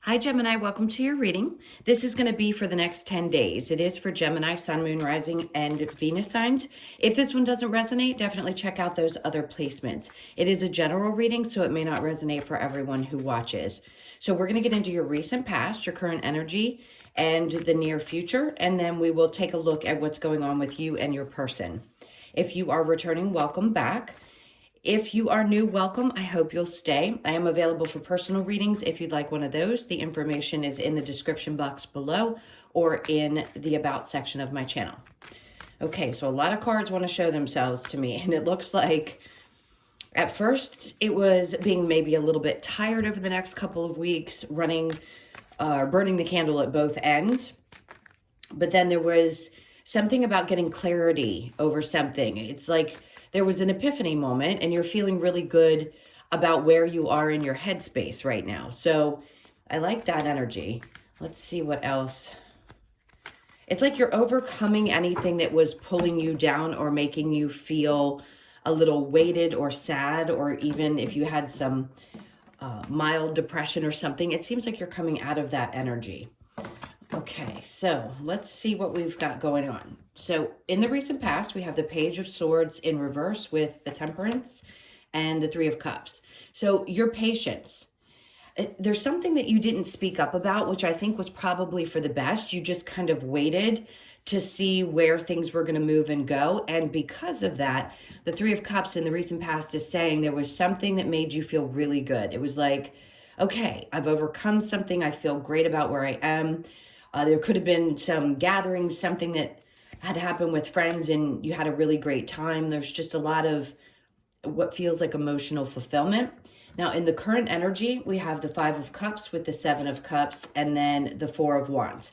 Hi, Gemini. Welcome to your reading. This is going to be for the next 10 days. It is for Gemini, Sun, Moon, Rising, and Venus signs. If this one doesn't resonate, definitely check out those other placements. It is a general reading, so it may not resonate for everyone who watches. So we're going to get into your recent past, your current energy, and the near future, and then we will take a look at what's going on with you and your person. If you are returning, welcome back. If you are new, welcome. I hope you'll stay. I am available for personal readings if you'd like one of those. The information is in the description box below or in the About section of my channel. Okay, so a lot of cards want to show themselves to me, and it looks like at first it was being maybe a little bit tired over the next couple of weeks, burning the candle at both ends. But then there was something about getting clarity over something. It's like there was an epiphany moment and you're feeling really good about where you are in your headspace right now. So I like that energy. Let's see what else. It's like you're overcoming anything that was pulling you down or making you feel a little weighted or sad, or even if you had some mild depression or something, it seems like you're coming out of that energy. Okay, so let's see what we've got going on. So in the recent past, we have the Page of Swords in reverse with the Temperance and the Three of Cups. So your patience. There's something that you didn't speak up about, which I think was probably for the best. You just kind of waited to see where things were going to move and go. And because of that, the Three of Cups in the recent past is saying there was something that made you feel really good. It was like, okay, I've overcome something. I feel great about where I am. There could have been some gatherings, something that had happened with friends and you had a really great time. There's just a lot of what feels like emotional fulfillment. Now, in the current energy, we have the Five of Cups with the Seven of Cups and then the Four of Wands.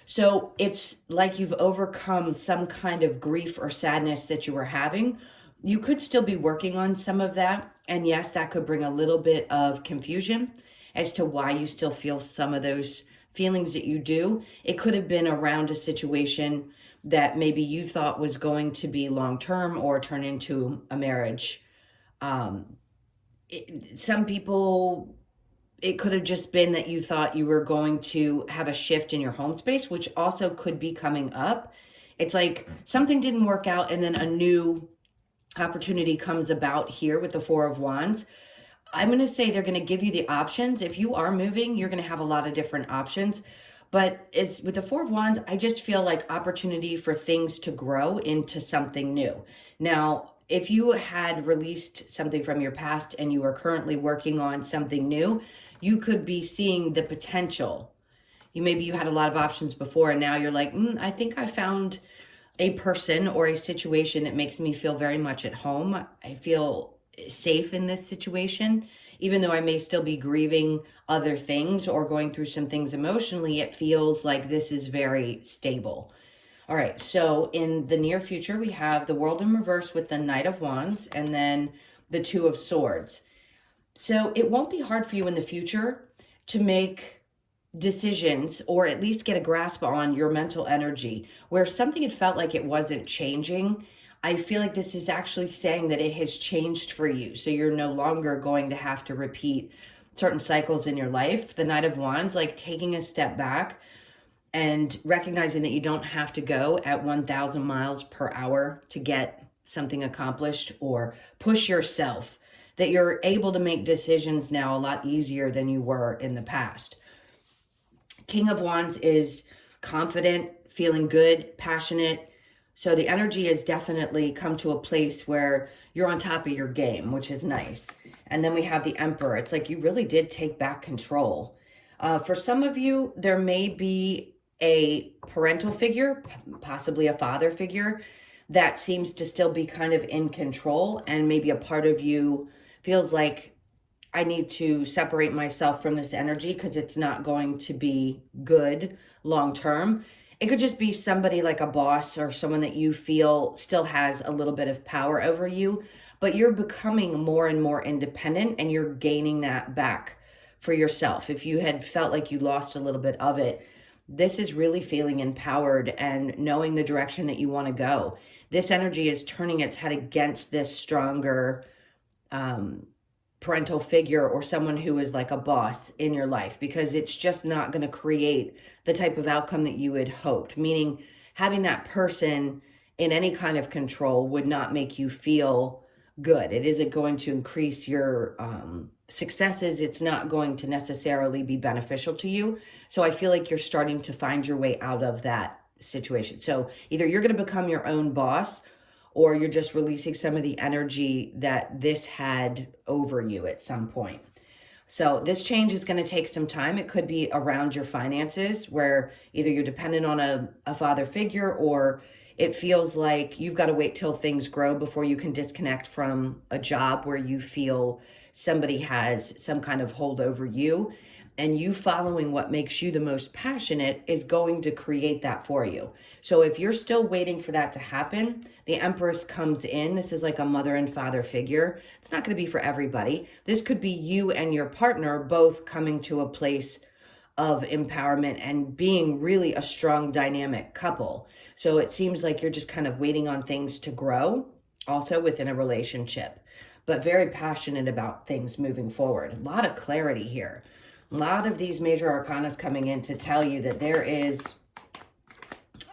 So it's like you've overcome some kind of grief or sadness that you were having. You could still be working on some of that. And yes, that could bring a little bit of confusion as to why you still feel some of those feelings that you do. It could have been around a situation that maybe you thought was going to be long-term or turn into a marriage. Some people, it could have just been that you thought you were going to have a shift in your home space, which also could be coming up. It's like something didn't work out and then a new opportunity comes about here with the Four of Wands. I'm going to say they're going to give you the options. If you are moving, you're going to have a lot of different options. But it's with the Four of Wands, I just feel like opportunity for things to grow into something new. Now, if you had released something from your past and you are currently working on something new, you could be seeing the potential. Maybe you had a lot of options before and now you're like, I think I found a person or a situation that makes me feel very much at home. I feel safe in this situation, even though I may still be grieving other things or going through some things emotionally. It feels like this is very stable. All right, so in the near future, we have the World in reverse with the Knight of Wands and then the Two of Swords. So it won't be hard for you in the future to make decisions or at least get a grasp on your mental energy where something had felt like it wasn't changing. I feel like this is actually saying that it has changed for you. So you're no longer going to have to repeat certain cycles in your life. The Knight of Wands, like taking a step back and recognizing that you don't have to go at 1,000 miles per hour to get something accomplished or push yourself, that you're able to make decisions now a lot easier than you were in the past. King of Wands is confident, feeling good, passionate. So the energy has definitely come to a place where you're on top of your game, which is nice. And then we have the Emperor. It's like you really did take back control. For some of you, there may be a parental figure, possibly a father figure, that seems to still be kind of in control. And maybe a part of you feels like, I need to separate myself from this energy because it's not going to be good long term. It could just be somebody like a boss or someone that you feel still has a little bit of power over you, but you're becoming more and more independent and you're gaining that back for yourself. If you had felt like you lost a little bit of it, this is really feeling empowered and knowing the direction that you want to go. This energy is turning its head against this stronger parental figure or someone who is like a boss in your life, because it's just not going to create the type of outcome that you had hoped. Meaning, having that person in any kind of control would not make you feel good. It isn't going to increase your successes. It's not going to necessarily be beneficial to you. So I feel like you're starting to find your way out of that situation. So either you're going to become your own boss, or you're just releasing some of the energy that this had over you at some point. So this change is going to take some time. It could be around your finances, where either you're dependent on a father figure, or it feels like you've got to wait till things grow before you can disconnect from a job where you feel somebody has some kind of hold over you. And you following what makes you the most passionate is going to create that for you. So if you're still waiting for that to happen, the Empress comes in. This is like a mother and father figure. It's not going to be for everybody. This could be you and your partner both coming to a place of empowerment and being really a strong dynamic couple. So it seems like you're just kind of waiting on things to grow also within a relationship, but very passionate about things moving forward. A lot of clarity here. A lot of these major arcanas coming in to tell you that there is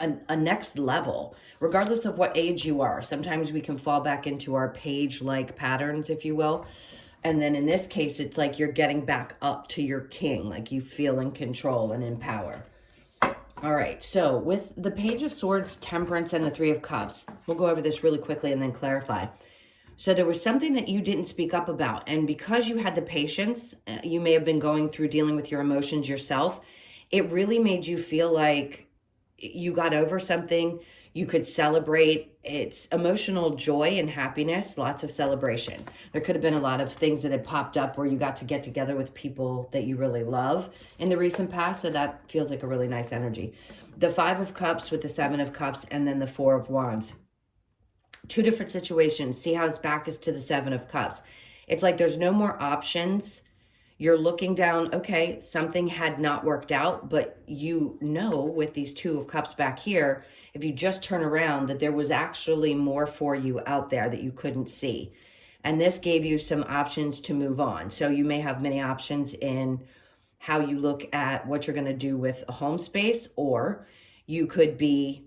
a next level, regardless of what age you are. Sometimes we can fall back into our page-like patterns, if you will. And then in this case, it's like you're getting back up to your king, like you feel in control and in power. All right, so with the Page of Swords, Temperance, and the Three of Cups, we'll go over this really quickly and then clarify. So there was something that you didn't speak up about. And because you had the patience, you may have been going through dealing with your emotions yourself. It really made you feel like you got over something. You could celebrate. It's emotional joy and happiness, lots of celebration. There could have been a lot of things that had popped up where you got to get together with people that you really love in the recent past. So that feels like a really nice energy. The Five of Cups with the Seven of Cups, and then the Four of Wands. Two different situations. See how his back is to the Seven of Cups. It's like there's no more options. You're looking down, okay, something had not worked out, but you know with these Two of Cups back here, if you just turn around, that there was actually more for you out there that you couldn't see. And this gave you some options to move on. So you may have many options in how you look at what you're going to do with a home space, or you could be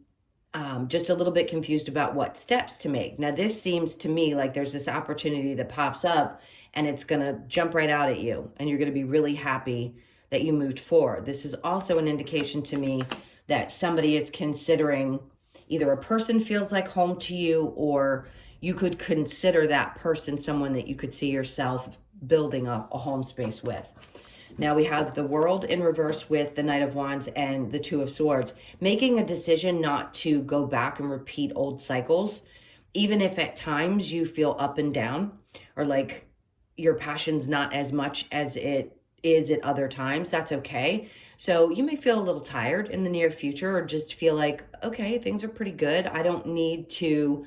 just a little bit confused about what steps to make. Now, this seems to me like there's this opportunity that pops up and it's going to jump right out at you, and you're going to be really happy that you moved forward. This is also an indication to me that somebody is considering, either a person feels like home to you, or you could consider that person someone that you could see yourself building up a home space with. Now we have the World in reverse with the Knight of Wands and the Two of Swords, making a decision not to go back and repeat old cycles, even if at times you feel up and down, or like your passion's not as much as it is at other times. That's okay. So you may feel a little tired in the near future, or just feel like, okay, things are pretty good. I don't need to,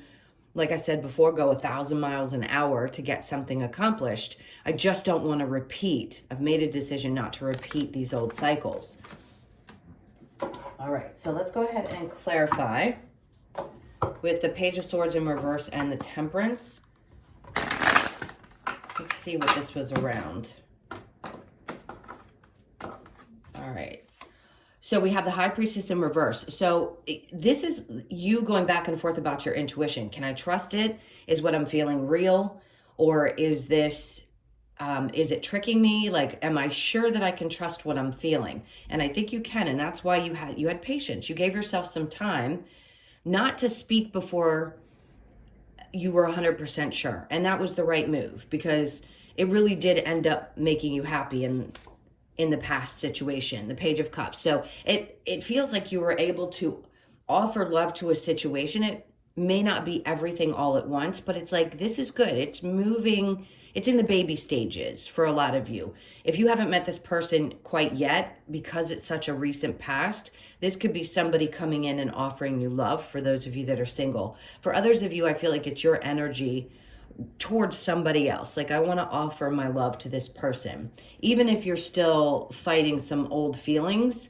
like I said before, go 1,000 miles an hour to get something accomplished. I just don't want to repeat. I've made a decision not to repeat these old cycles. All right, so let's go ahead and clarify with the Page of Swords in reverse and the Temperance. Let's see what this was around. All right. So we have the High Priestess in reverse. So this is you going back and forth about your intuition. Can I trust it? Is what I'm feeling real? Or is this, is it tricking me? Like, am I sure that I can trust what I'm feeling? And I think you can. And that's why you had patience. You gave yourself some time not to speak before you were 100% sure. And that was the right move, because it really did end up making you happy in the past situation, the Page of Cups. So it feels like you were able to offer love to a situation. It may not be everything all at once, but it's like, this is good. It's moving. It's in the baby stages for a lot of you. If you haven't met this person quite yet, because it's such a recent past, this could be somebody coming in and offering you love, for those of you that are single. For others of you, I feel like it's your energy towards somebody else. Like, I want to offer my love to this person. Even if you're still fighting some old feelings,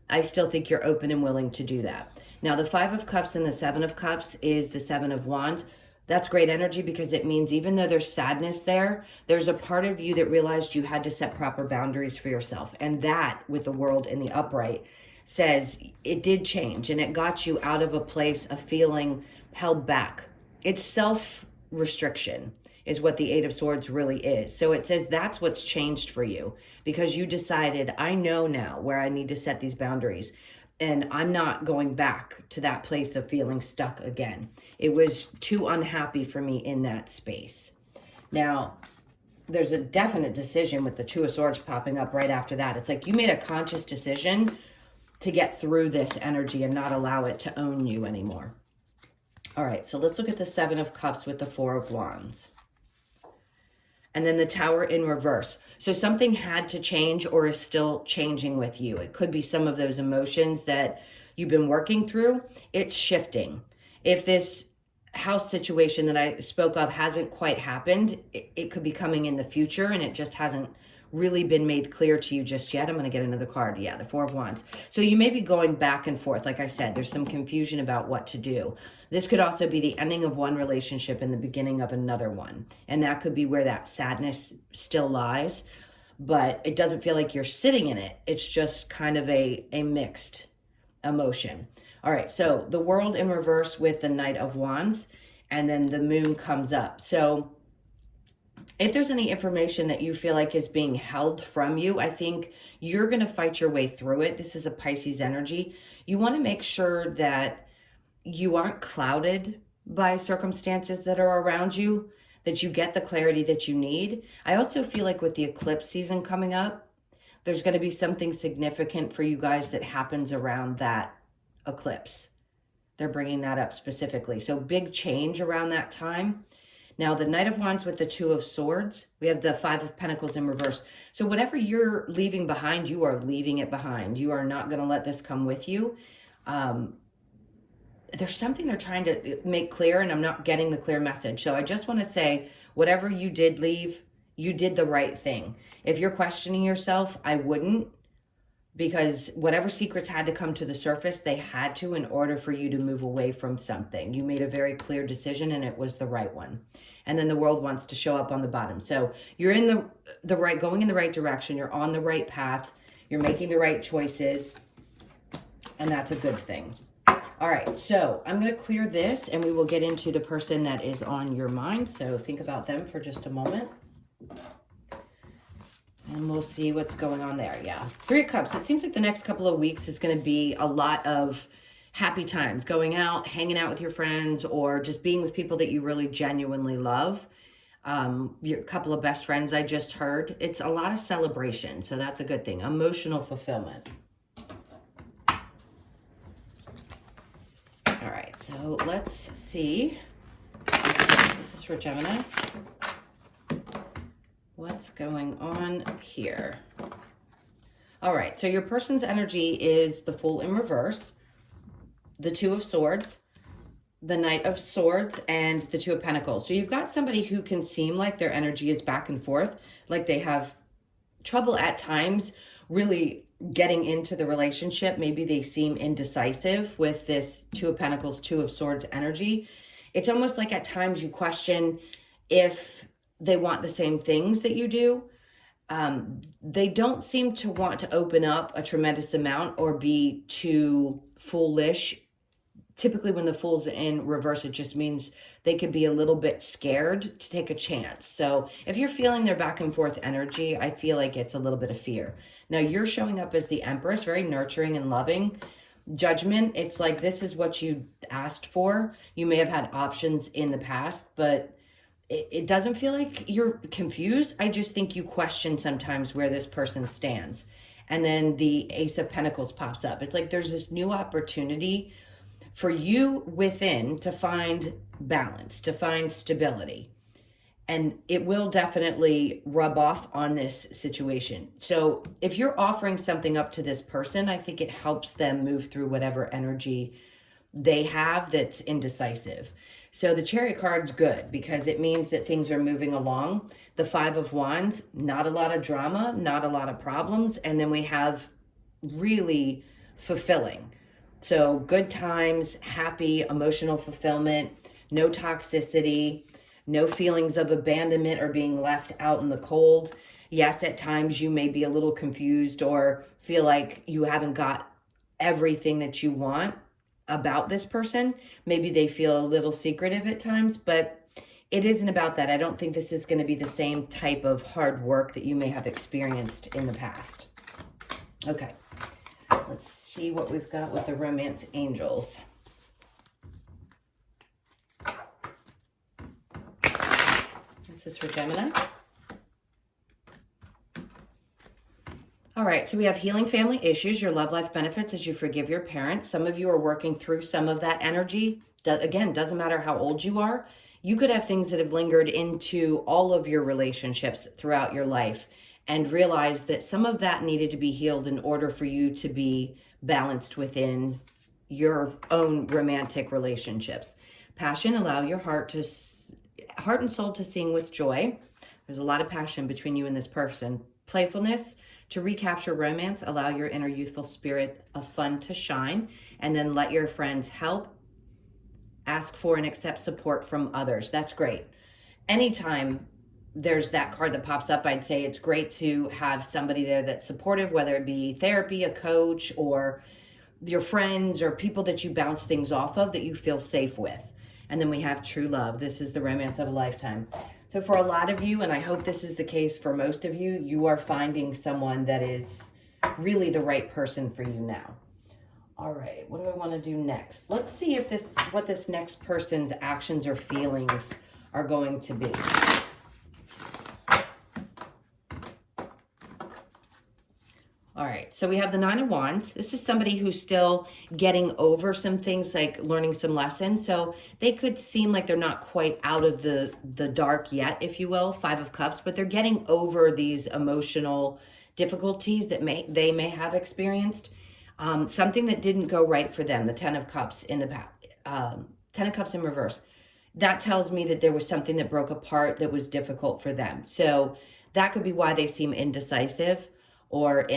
I still think you're open and willing to do that. Now, the Five of Cups and the Seven of Cups is the Seven of Wands. That's great energy because it means even though there's sadness there, there's a part of you that realized you had to set proper boundaries for yourself. And that, with the world in the upright, says it did change and it got you out of a place of feeling held back. It's self restriction, is what the Eight of Swords really is. So it says that's what's changed for you because you decided, I know now where I need to set these boundaries. And I'm not going back to that place of feeling stuck again. It was too unhappy for me in that space. Now, there's a definite decision with the Two of Swords popping up right after that. It's like you made a conscious decision to get through this energy and not allow it to own you anymore. All right, so let's look at the Seven of Cups with the Four of Wands. And then the Tower in reverse. So something had to change or is still changing with you. It could be some of those emotions that you've been working through. It's shifting. If this house situation that I spoke of hasn't quite happened, it could be coming in the future and it just hasn't really been made clear to you just yet. I'm going to get another card. Yeah, the Four of Wands. So you may be going back and forth. Like I said, there's some confusion about what to do. This could also be the ending of one relationship and the beginning of another one. And that could be where that sadness still lies, but it doesn't feel like you're sitting in it. It's just kind of a mixed emotion. All right, so the World in reverse with the Knight of Wands, and then the Moon comes up. So if there's any information that you feel like is being held from you, I think you're going to fight your way through it. This is a Pisces energy. You want to make sure that you aren't clouded by circumstances that are around you, that you get the clarity that you need. I also feel like with the eclipse season coming up, there's going to be something significant for you guys that happens around that eclipse. They're bringing that up specifically. So big change around that time. Now, the Knight of Wands with the Two of Swords, we have the Five of Pentacles in reverse. So whatever you're leaving behind, you are leaving it behind. You are not going to let this come with you. There's something they're trying to make clear, and I'm not getting the clear message. So I just want to say, whatever you did leave, you did the right thing. If you're questioning yourself, I wouldn't, because whatever secrets had to come to the surface, they had to in order for you to move away from something. You made a very clear decision, and it was the right one. And then the World wants to show up on the bottom. So you're in the right, going in the right direction. You're on the right path. You're making the right choices, and that's a good thing. All right, so I'm going to clear this, and we will get into the person that is on your mind. So think about them for just a moment. And we'll see what's going on there. Yeah. Three of Cups. It seems like the next couple of weeks is going to be a lot of happy times. Going out, hanging out with your friends, or just being with people that you really genuinely love. Your couple of best friends I just heard. It's a lot of celebration. So that's a good thing. Emotional fulfillment. All right. So let's see. This is for Gemini. What's going on here? All right, so your person's energy is the Fool in reverse, the Two of Swords, the Knight of Swords, and the Two of Pentacles. So you've got somebody who can seem like their energy is back and forth, like they have trouble at times really getting into the relationship. Maybe they seem indecisive with this Two of Pentacles, Two of Swords energy. It's almost like at times you question if they want the same things that you do. They don't seem to want to open up a tremendous amount or be too foolish. Typically when the Fool's in reverse, it just means they could be a little bit scared to take a chance. So if you're feeling their back and forth energy, I feel like it's a little bit of fear. Now you're showing up as the Empress, very nurturing and loving. Judgment, it's like this is what you asked for. You may have had options in the past, but it doesn't feel like you're confused. I just think you question sometimes where this person stands. And then the Ace of Pentacles pops up. It's like there's this new opportunity for you within to find balance, to find stability. And it will definitely rub off on this situation. So if you're offering something up to this person, I think it helps them move through whatever energy they have that's indecisive. So the Chariot card's good because it means that things are moving along. The Five of Wands, not a lot of drama, not a lot of problems. And then we have really fulfilling. So good times, happy, emotional fulfillment. no toxicity, no feelings of abandonment or being left out in the cold. Yes, at times you may be a little confused or feel like you haven't got everything that you want about this person. Maybe they feel a little secretive at times, but it isn't about that. I don't think this is going to be the same type of hard work that you may have experienced in the past. Okay, let's see what we've got with the romance angels. This is for Gemini. All right, so we have healing family issues. Your love life benefits as you forgive your parents. Some of you are working through some of that energy. Again, doesn't matter how old you are. You could have things that have lingered into all of your relationships throughout your life and realize that some of that needed to be healed in order for you to be balanced within your own romantic relationships. Passion, allow your heart and soul to sing with joy. There's a lot of passion between you and this person. Playfulness, to recapture romance, allow your inner youthful spirit of fun to shine, and then let your friends help, ask for and accept support from others. That's great. Anytime there's that card that pops up, I'd say it's great to have somebody there that's supportive, whether it be therapy, a coach, or your friends or people that you bounce things off of that you feel safe with. And then we have true love. This is the romance of a lifetime. So for a lot of you, and I hope this is the case for most of you, you are finding someone that is really the right person for you now. All right, what do I want to do next? Let's see if what this next person's actions or feelings are going to be. All right, so we have the Nine of Wands. This is somebody who's still getting over some things, like learning some lessons. So they could seem like they're not quite out of the dark yet, if you will, Five of Cups, but they're getting over these emotional difficulties that they may have experienced. Something that didn't go right for them, the Ten of Cups in the back, Ten of Cups in reverse. That tells me that there was something that broke apart that was difficult for them. So that could be why they seem indecisive or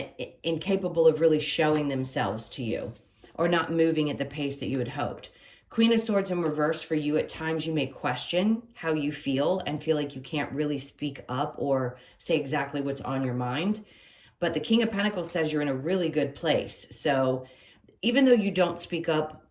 incapable of really showing themselves to you, or not moving at the pace that you had hoped. Queen of Swords in reverse, for you, at times you may question how you feel and feel like you can't really speak up or say exactly what's on your mind. But the King of Pentacles says you're in a really good place. So even though you don't speak up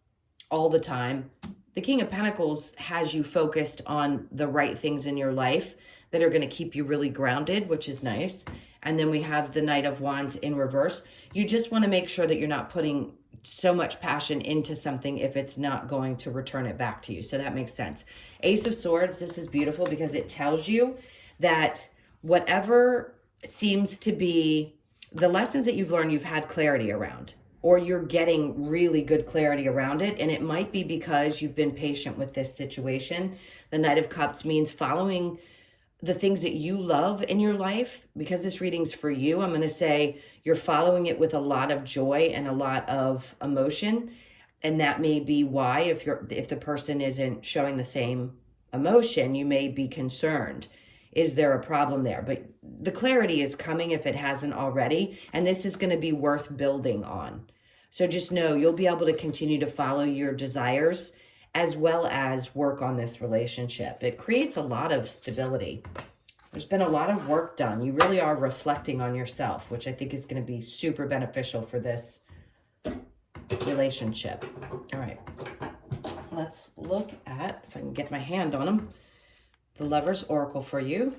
all the time, the King of Pentacles has you focused on the right things in your life that are going to keep you really grounded, which is nice. And then we have the Knight of Wands in reverse. You just want to make sure that you're not putting so much passion into something if it's not going to return it back to you. So that makes sense. Ace of Swords, this is beautiful because it tells you that whatever seems to be the lessons that you've learned, you've had clarity around, or you're getting really good clarity around it. And it might be because you've been patient with this situation. The Knight of Cups means following the things that you love in your life. Because this reading's for you, I'm going to say you're following it with a lot of joy and a lot of emotion. And that may be why if the person isn't showing the same emotion, you may be concerned. Is there a problem there? But the clarity is coming if it hasn't already. And this is going to be worth building on. So just know you'll be able to continue to follow your desires as well as work on this relationship. It creates a lot of stability. There's been a lot of work done. You really are reflecting on yourself, which I think is going to be super beneficial for this relationship. All right. Let's look at, if I can get my hand on them, the Lover's Oracle for you.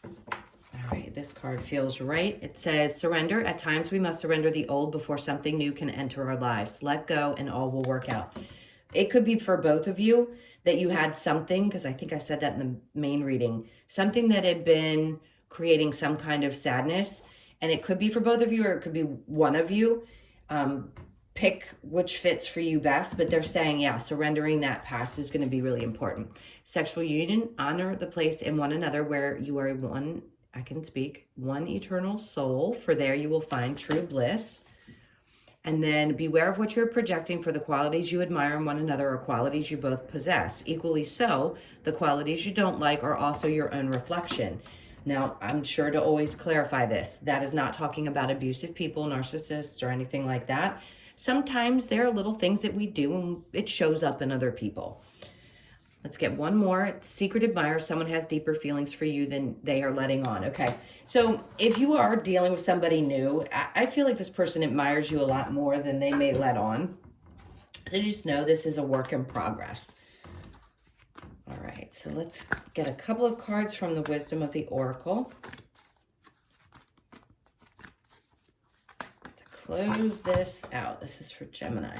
All right, this card feels right. It says, surrender. At times we must surrender the old before something new can enter our lives. Let go and all will work out. It could be for both of you that you had something, because I think I said that in the main reading, something that had been creating some kind of sadness. And it could be for both of you, or it could be one of you. Pick which fits for you best, but they're saying, yeah, surrendering that past is going to be really important. Sexual union, honor the place in one another where you are one, I can speak, one eternal soul, for there you will find true bliss. And then beware of what you're projecting, for the qualities you admire in one another are qualities you both possess. Equally so, the qualities you don't like are also your own reflection. Now, I'm sure to always clarify this. That is not talking about abusive people, narcissists, or anything like that. Sometimes there are little things that we do and it shows up in other people. Let's get one more. Secret admirer. Someone has deeper feelings for you than they are letting on. Okay. So if you are dealing with somebody new, I feel like this person admires you a lot more than they may let on. So just know this is a work in progress. All right. So let's get a couple of cards from the Wisdom of the Oracle to close this out. This is for Gemini.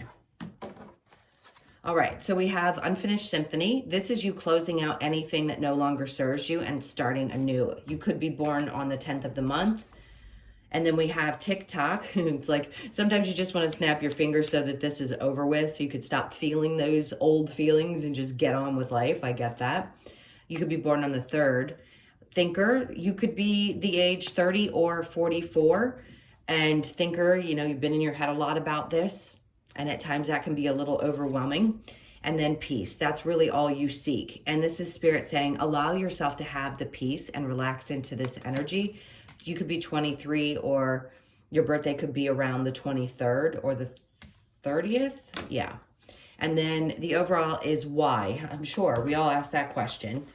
All right, so we have Unfinished Symphony. This is you closing out anything that no longer serves you and starting anew. You could be born on the 10th of the month. And then we have TikTok. It's like sometimes you just want to snap your fingers so that this is over with, so you could stop feeling those old feelings and just get on with life. I get that. You could be born on the 3rd. Thinker, you could be the age 30 or 44. And thinker, you know, you've been in your head a lot about this. And at times that can be a little overwhelming. And then peace, that's really all you seek. And this is Spirit saying, allow yourself to have the peace and relax into this energy. You could be 23 or your birthday could be around the 23rd or the 30th. Yeah. And then the overall is why. I'm sure we all ask that question.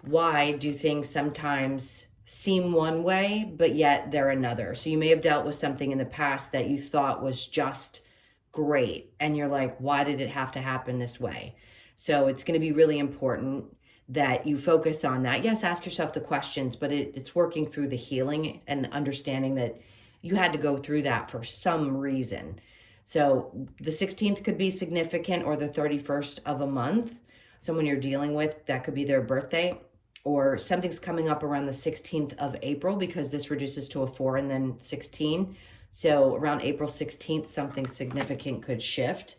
Why do things sometimes seem one way, but yet they're another? So you may have dealt with something in the past that you thought was just great. And you're like, why did it have to happen this way? So it's going to be really important that you focus on that. Yes, ask yourself the questions, but it's working through the healing and understanding that you had to go through that for some reason. So the 16th could be significant, or the 31st of a month. Someone you're dealing with, that could be their birthday, or something's coming up around the 16th of April, because this reduces to a 4 and then 16. So around April 16th, something significant could shift.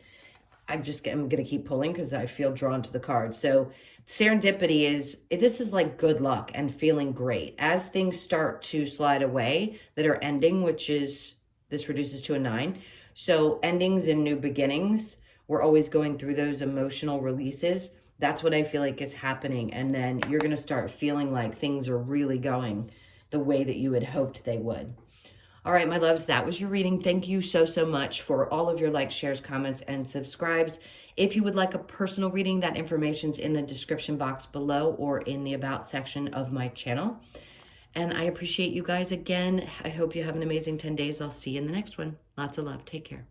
I'm going to keep pulling because I feel drawn to the card. So serendipity this is like good luck and feeling great. As things start to slide away that are ending, which is, this reduces to a 9. So endings and new beginnings, we're always going through those emotional releases. That's what I feel like is happening. And then you're going to start feeling like things are really going the way that you had hoped they would. All right, my loves, that was your reading. Thank you so, so much for all of your likes, shares, comments, and subscribes. If you would like a personal reading, that information's in the description box below or in the About section of my channel. And I appreciate you guys again. I hope you have an amazing 10 days. I'll see you in the next one. Lots of love. Take care.